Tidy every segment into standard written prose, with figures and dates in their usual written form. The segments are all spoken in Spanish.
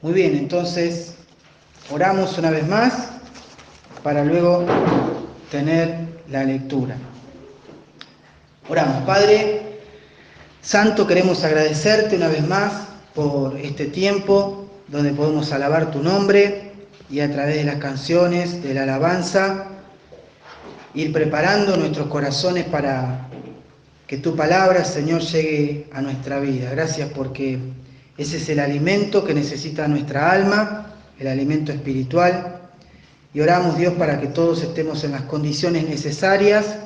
Muy bien, entonces oramos una vez más para luego tener la lectura. Oramos. Padre Santo, queremos agradecerte una vez más por este tiempo donde podemos alabar tu nombre y a través de las canciones, de la alabanza, ir preparando nuestros corazones para que tu palabra, Señor, llegue a nuestra vida. Gracias porque ese es el alimento que necesita nuestra alma, el alimento espiritual. Y oramos, Dios, para que todos estemos en las condiciones necesarias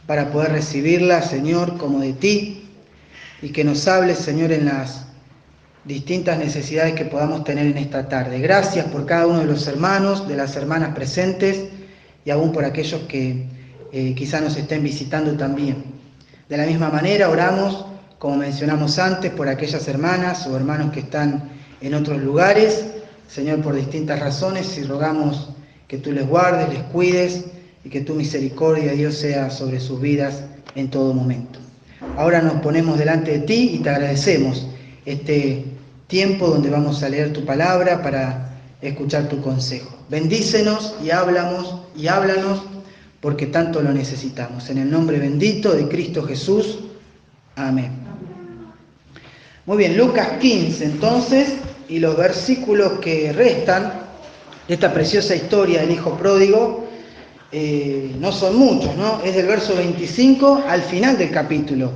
para poder recibirla, Señor, como de ti, y que nos hables, Señor, en las distintas necesidades que podamos tener en esta tarde. Gracias por cada uno de los hermanos, de las hermanas presentes, y aún por aquellos que quizá nos estén visitando también. De la misma manera oramos, como mencionamos antes, por aquellas hermanas o hermanos que están en otros lugares, Señor, por distintas razones, y rogamos que tú les guardes, les cuides, y que tu misericordia, Dios, sea sobre sus vidas en todo momento. Ahora nos ponemos delante de ti y te agradecemos este tiempo donde vamos a leer tu palabra para escuchar tu consejo. Bendícenos y háblanos porque tanto lo necesitamos. En el nombre bendito de Cristo Jesús. Amén. Muy bien, Lucas 15 entonces, y los versículos que restan de esta preciosa historia del hijo pródigo no son muchos, ¿no? Es del verso 25 al final del capítulo.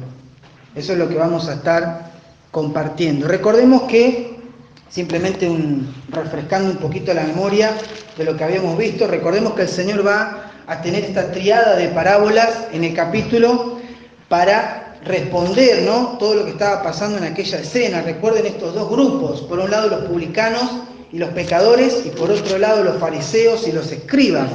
Eso es lo que vamos a estar compartiendo. Recordemos que, simplemente refrescando un poquito la memoria de lo que habíamos visto, recordemos que el Señor va a tener esta triada de parábolas en el capítulo para responder, ¿no?, todo lo que estaba pasando en aquella escena. Recuerden estos dos grupos, por un lado los publicanos y los pecadores, y por otro lado los fariseos y los escribas.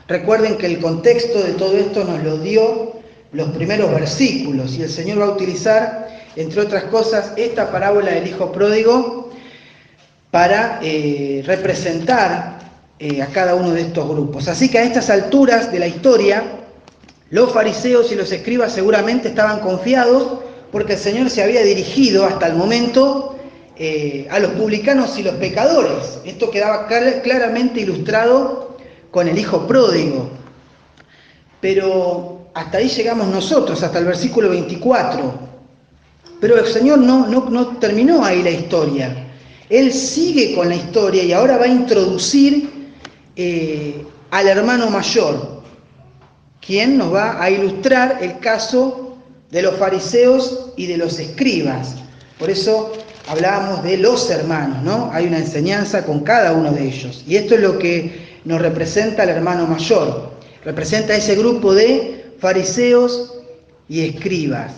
Recuerden que el contexto de todo esto nos lo dio los primeros versículos, y el Señor va a utilizar, entre otras cosas, esta parábola del hijo pródigo para representar a cada uno de estos grupos. Así que a estas alturas de la historia, los fariseos y los escribas seguramente estaban confiados porque el Señor se había dirigido hasta el momento a los publicanos y los pecadores. Esto quedaba claramente ilustrado con el hijo pródigo. Pero hasta ahí llegamos nosotros, hasta el versículo 24. Pero el Señor no terminó ahí la historia. Él sigue con la historia y ahora va a introducir al hermano mayor, quien nos va a ilustrar el caso de los fariseos y de los escribas. Por eso hablábamos de los hermanos, ¿no? Hay una enseñanza con cada uno de ellos. Y esto es lo que nos representa el hermano mayor. Representa ese grupo de fariseos y escribas.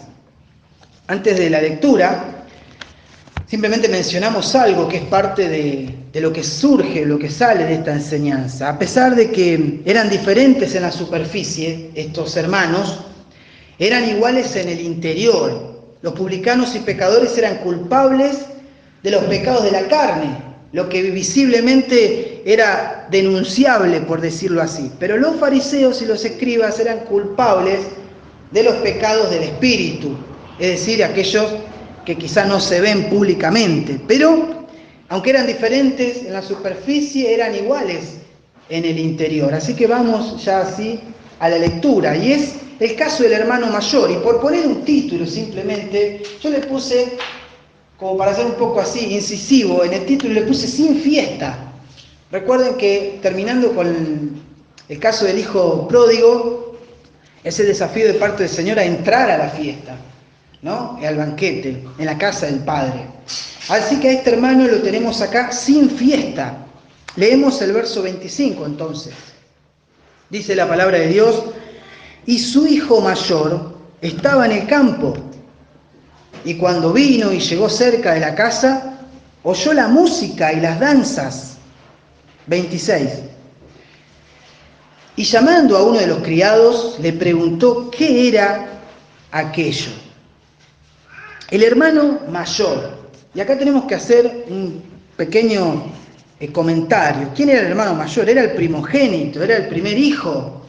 Antes de la lectura, simplemente mencionamos algo que es parte de lo que surge, lo que sale de esta enseñanza. A pesar de que eran diferentes en la superficie, estos hermanos, eran iguales en el interior. Los publicanos y pecadores eran culpables de los pecados de la carne, lo que visiblemente era denunciable, por decirlo así. Pero los fariseos y los escribas eran culpables de los pecados del espíritu, es decir, aquellos que quizá no se ven públicamente, pero aunque eran diferentes en la superficie, eran iguales en el interior. Así que vamos ya así a la lectura, y es el caso del hermano mayor. Y por poner un título simplemente, yo le puse, como para ser un poco así incisivo, en el título le puse sin fiesta. Recuerden que terminando con el caso del hijo pródigo, ese desafío de parte del Señor a entrar a la fiesta, ¿no?, al banquete, en la casa del Padre. Así que a este hermano lo tenemos acá sin fiesta. Leemos el verso 25 entonces. Dice la palabra de Dios: y su hijo mayor estaba en el campo, y cuando vino y llegó cerca de la casa, oyó la música y las danzas. 26. Y llamando a uno de los criados, le preguntó qué era aquello. El hermano mayor. Y acá tenemos que hacer un pequeño comentario. ¿Quién era el hermano mayor? Era el primogénito, era el primer hijo.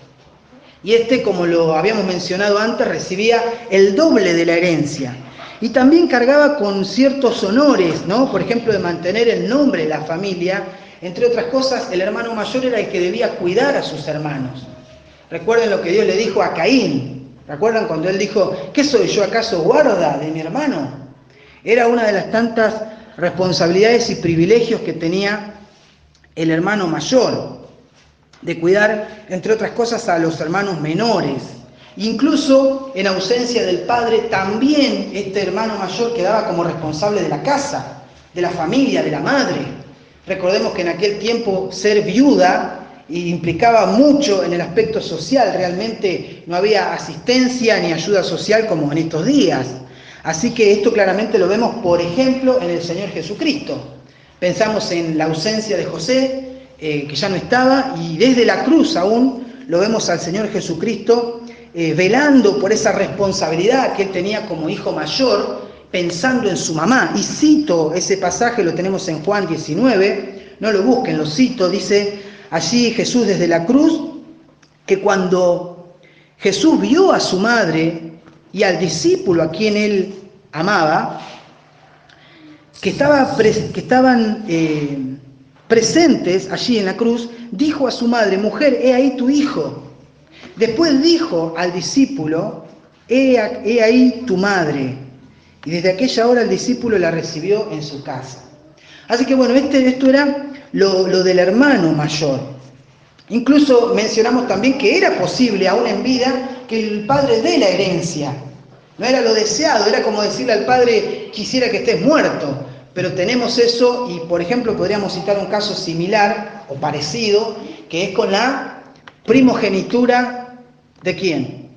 Y como lo habíamos mencionado antes, recibía el doble de la herencia. y también cargaba con ciertos honores, ¿no? Por ejemplo, de mantener el nombre de la familia. Entre otras cosas, el hermano mayor era el que debía cuidar a sus hermanos. Recuerden lo que Dios le dijo a Caín. ¿Recuerdan cuando él dijo, ¿qué soy yo acaso guarda de mi hermano? Era una de las tantas responsabilidades y privilegios que tenía el hermano mayor, de cuidar, entre otras cosas, a los hermanos menores. Incluso en ausencia del padre, también este hermano mayor quedaba como responsable de la casa, de la familia, de la madre. Recordemos que en aquel tiempo ser viuda implicaba mucho en el aspecto social, realmente no había asistencia ni ayuda social como en estos días. Así que esto claramente lo vemos, por ejemplo, en el Señor Jesucristo. Pensamos en la ausencia de José, que ya no estaba, y desde la cruz aún lo vemos al Señor Jesucristo velando por esa responsabilidad que él tenía como hijo mayor, pensando en su mamá. Y cito ese pasaje, lo tenemos en Juan 19, no lo busquen, lo cito, dice allí Jesús desde la cruz, que cuando Jesús vio a su madre y al discípulo a quien él amaba, que estaban presentes allí en la cruz, dijo a su madre, mujer, he ahí tu hijo. Después dijo al discípulo, he ahí tu madre. Y desde aquella hora el discípulo la recibió en su casa. Así que bueno, esto era lo del hermano mayor. Incluso mencionamos también que era posible, aún en vida, que el padre dé la herencia. No era lo deseado, era como decirle al padre, quisiera que estés muerto. Pero tenemos eso y, por ejemplo, podríamos citar un caso similar o parecido, que es con la primogenitura ¿de quién?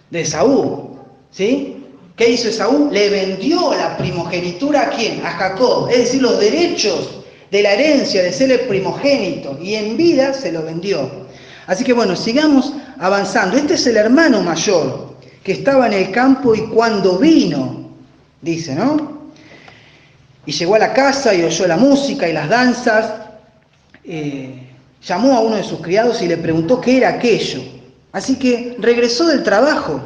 De Esaú, ¿sí? ¿Qué hizo Esaú? Le vendió la primogenitura ¿a quién? A Jacob, es decir, los derechos de la herencia, de ser el primogénito, y en vida se lo vendió. Así que bueno, sigamos avanzando. Este es el hermano mayor que estaba en el campo y cuando vino, dice, ¿no? Y llegó a la casa y oyó la música y las danzas, llamó a uno de sus criados y le preguntó qué era aquello. Así que regresó del trabajo,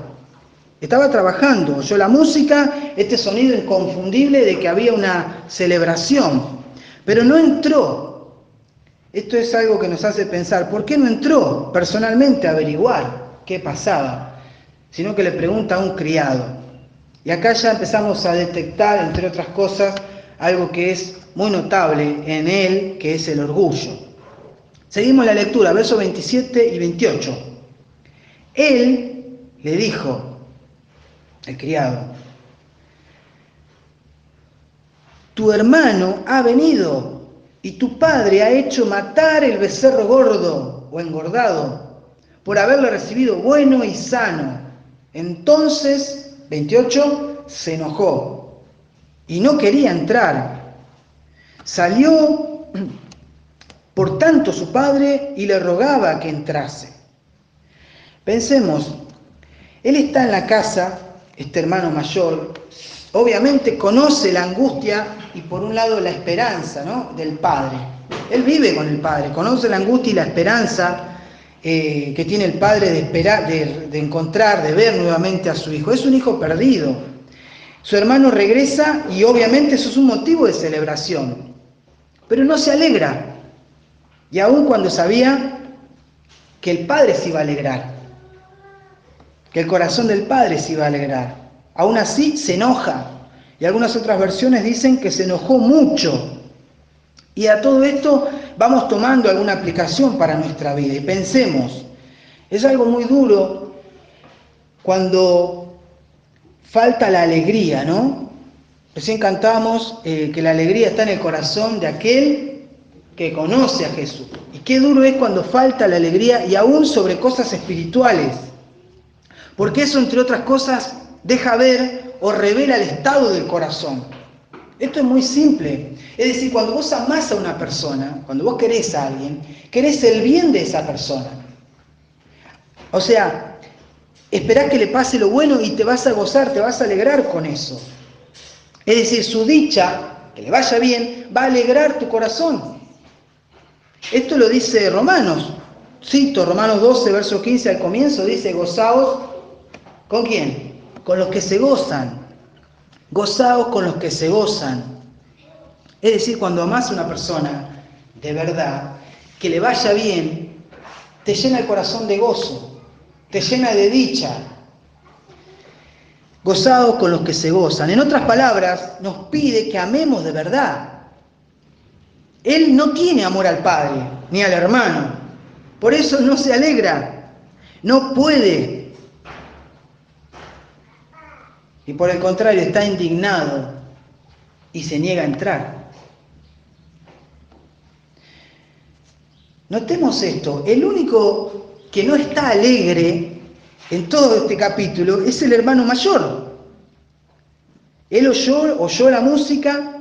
estaba trabajando, oyó la música, este sonido inconfundible de que había una celebración, pero no entró. Esto es algo que nos hace pensar, ¿por qué no entró personalmente a averiguar qué pasaba? Sino que le pregunta a un criado. Y acá ya empezamos a detectar, entre otras cosas, algo que es muy notable en él, que es el orgullo. Seguimos la lectura, versos 27 y 28. Él le dijo, el criado, tu hermano ha venido y tu padre ha hecho matar el becerro gordo o engordado por haberle recibido bueno y sano. Entonces, 28, se enojó y no quería entrar. Salió, por tanto, su padre y le rogaba que entrase. Pensemos, él está en la casa, este hermano mayor, obviamente conoce la angustia y por un lado la esperanza, ¿no?, del padre. Él vive con el padre, conoce la angustia y la esperanza que tiene el padre de esperar, de encontrar, de ver nuevamente a su hijo. Es un hijo perdido. Su hermano regresa y obviamente eso es un motivo de celebración. Pero no se alegra. Y aun cuando sabía que el padre se iba a alegrar, que el corazón del padre se iba a alegrar, aún así se enoja. Y algunas otras versiones dicen que se enojó mucho. Y a todo esto vamos tomando alguna aplicación para nuestra vida. Y pensemos, es algo muy duro cuando falta la alegría, ¿no? Recién cantamos que la alegría está en el corazón de aquel que conoce a Jesús. Y qué duro es cuando falta la alegría y aún sobre cosas espirituales. Porque eso, entre otras cosas, deja ver o revela el estado del corazón. Esto es muy simple. Es decir, cuando vos amás a una persona, cuando vos querés a alguien, querés el bien de esa persona. O sea, esperás que le pase lo bueno y te vas a gozar, te vas a alegrar con eso. Es decir, su dicha, que le vaya bien, va a alegrar tu corazón. Esto lo dice Romanos. Cito Romanos 12, verso 15 al comienzo, dice, gozaos, ¿con quién? con los que se gozan. Gozaos con los que se gozan. Es decir, cuando amás a una persona de verdad, que le vaya bien, te llena el corazón de gozo, te llena de dicha. Gozaos con los que se gozan. En otras palabras, nos pide que amemos de verdad. Él no tiene amor al padre, ni al hermano. Por eso no se alegra, no puede. Y por el contrario, está indignado y se niega a entrar. Notemos esto, el único que no está alegre en todo este capítulo es el hermano mayor. Él oyó la música,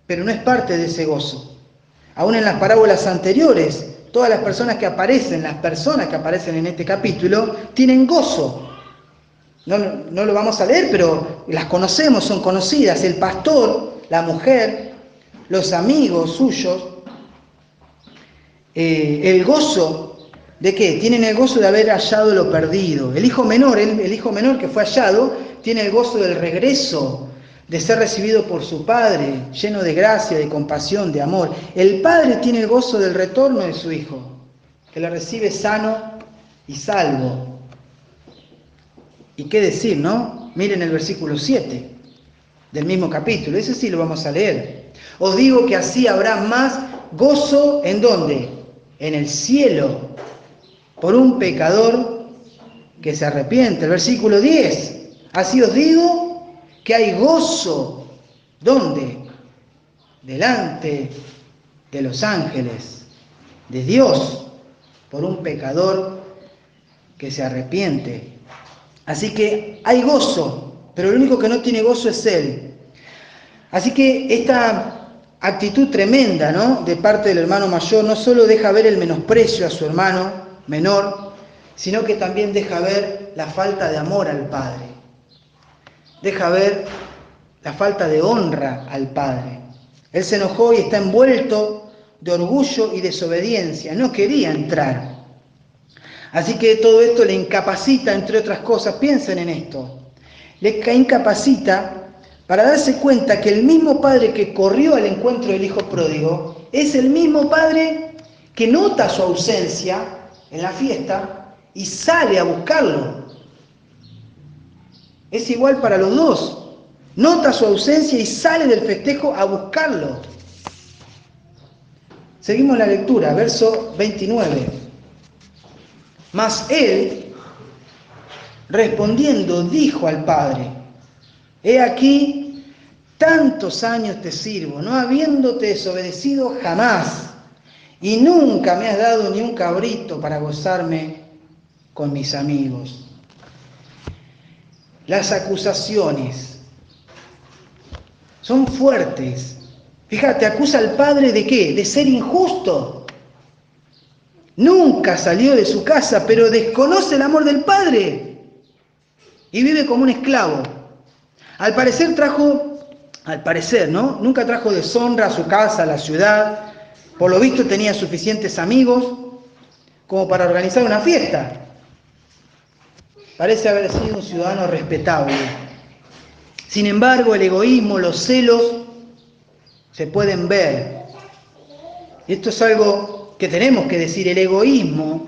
pero no es parte de ese gozo. Aún en las parábolas anteriores, todas las personas que aparecen en este capítulo, tienen gozo. No lo vamos a leer, pero las conocemos, son conocidas. El pastor, la mujer, los amigos suyos. El gozo, ¿de qué? Tienen el gozo de haber hallado lo perdido. El hijo menor que fue hallado, tiene el gozo del regreso, de ser recibido por su padre, lleno de gracia, de compasión, de amor. El padre tiene el gozo del retorno de su hijo, que le recibe sano y salvo. ¿Y qué decir, no? Miren el versículo 7 del mismo capítulo, ese sí lo vamos a leer. Os digo que así habrá más gozo, ¿en dónde? En el cielo, por un pecador que se arrepiente. El versículo 10, así os digo que hay gozo, ¿dónde? Delante de los ángeles, de Dios, por un pecador que se arrepiente. Así que hay gozo, pero el único que no tiene gozo es Él. Así que esta actitud tremenda, ¿no?, de parte del hermano mayor no solo deja ver el menosprecio a su hermano menor, sino que también deja ver la falta de amor al Padre. Deja ver la falta de honra al Padre. Él se enojó y está envuelto de orgullo y desobediencia. No quería entrar. Así que todo esto le incapacita, entre otras cosas, piensen en esto, le incapacita para darse cuenta que el mismo padre que corrió al encuentro del hijo pródigo es el mismo padre que nota su ausencia en la fiesta y sale a buscarlo. Es igual para los dos. Nota su ausencia y sale del festejo a buscarlo. Seguimos la lectura, verso 29. Mas él, respondiendo, dijo al padre: he aquí, tantos años te sirvo, no habiéndote desobedecido jamás, y nunca me has dado ni un cabrito para gozarme con mis amigos. Las acusaciones son fuertes. Fíjate, acusa al padre ¿de qué? De ser injusto. Nunca salió de su casa, pero desconoce el amor del padre y vive como un esclavo. Al parecer, ¿no? Nunca trajo deshonra a su casa, a la ciudad. Por lo visto tenía suficientes amigos como para organizar una fiesta. Parece haber sido un ciudadano respetable. Sin embargo, el egoísmo, los celos, se pueden ver. Esto es algo que tenemos que decir. El egoísmo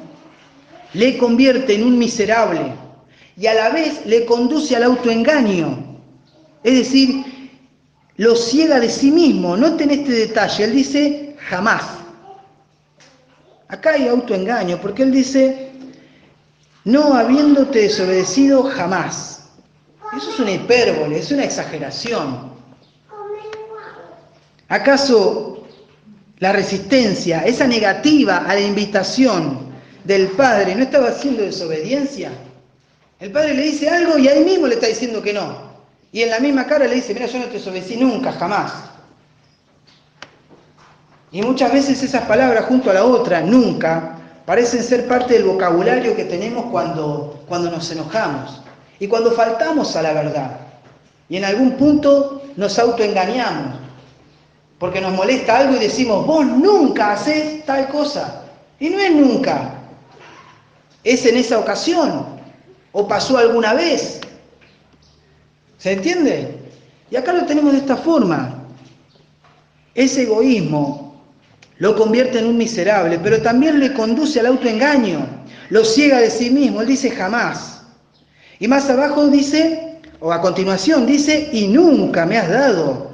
le convierte en un miserable y a la vez le conduce al autoengaño. Es decir, lo ciega de sí mismo. Noten este detalle. Él dice jamás. Acá hay autoengaño porque él dice no habiéndote desobedecido jamás. Eso es una hipérbole, es una exageración. ¿Acaso la resistencia, esa negativa a la invitación del padre no estaba haciendo desobediencia? El padre le dice algo y ahí mismo le está diciendo que no. Y en la misma cara le dice, mira, yo no te desobedecí nunca, jamás. Y muchas veces esas palabras junto a la otra, nunca, parecen ser parte del vocabulario que tenemos cuando nos enojamos y cuando faltamos a la verdad. Y en algún punto nos autoengañamos, porque nos molesta algo y decimos, vos nunca hacés tal cosa. Y no es nunca, es en esa ocasión, o pasó alguna vez. ¿Se entiende? Y acá lo tenemos de esta forma. Ese egoísmo lo convierte en un miserable, pero también le conduce al autoengaño, lo ciega de sí mismo. Él dice jamás. Y más abajo dice, o a continuación dice, y nunca me has dado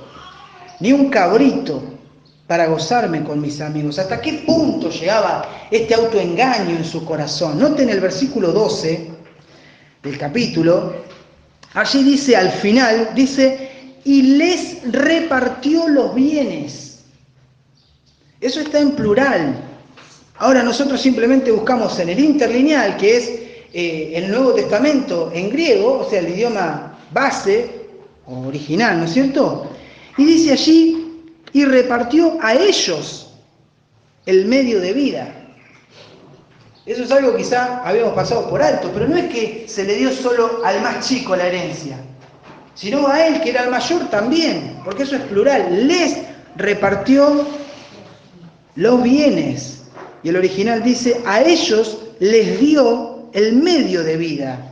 ni un cabrito para gozarme con mis amigos. ¿Hasta qué punto llegaba este autoengaño en su corazón? Noten el versículo 12 del capítulo. Allí dice, al final, dice, y les repartió los bienes. Eso está en plural. Ahora nosotros simplemente buscamos en el interlineal, que es el Nuevo Testamento en griego, o sea, el idioma base o original, ¿no es cierto? Y dice allí, y repartió a ellos el medio de vida. Eso es algo que quizá habíamos pasado por alto, pero no es que se le dio solo al más chico la herencia, sino a él, que era el mayor también, porque eso es plural. Les repartió los bienes. Y el original dice, a ellos les dio el medio de vida.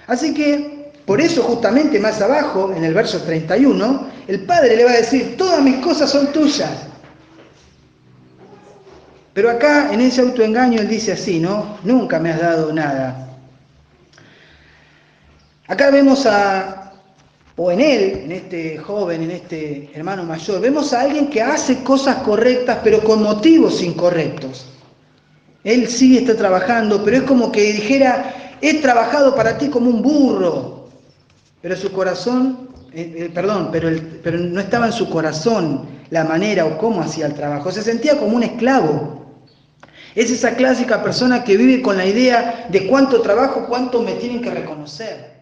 Así que, por eso justamente más abajo, en el verso 31, el Padre le va a decir, todas mis cosas son tuyas. Pero acá, en ese autoengaño, él dice así, ¿no? Nunca me has dado nada. Acá vemos o en él, en este joven, en este hermano mayor, vemos a alguien que hace cosas correctas, pero con motivos incorrectos. Él sí está trabajando, pero es como que dijera, he trabajado para ti como un burro, pero su corazón, pero no estaba en su corazón la manera o cómo hacía el trabajo, se sentía como un esclavo. Es esa clásica persona que vive con la idea de cuánto trabajo, cuánto me tienen que reconocer.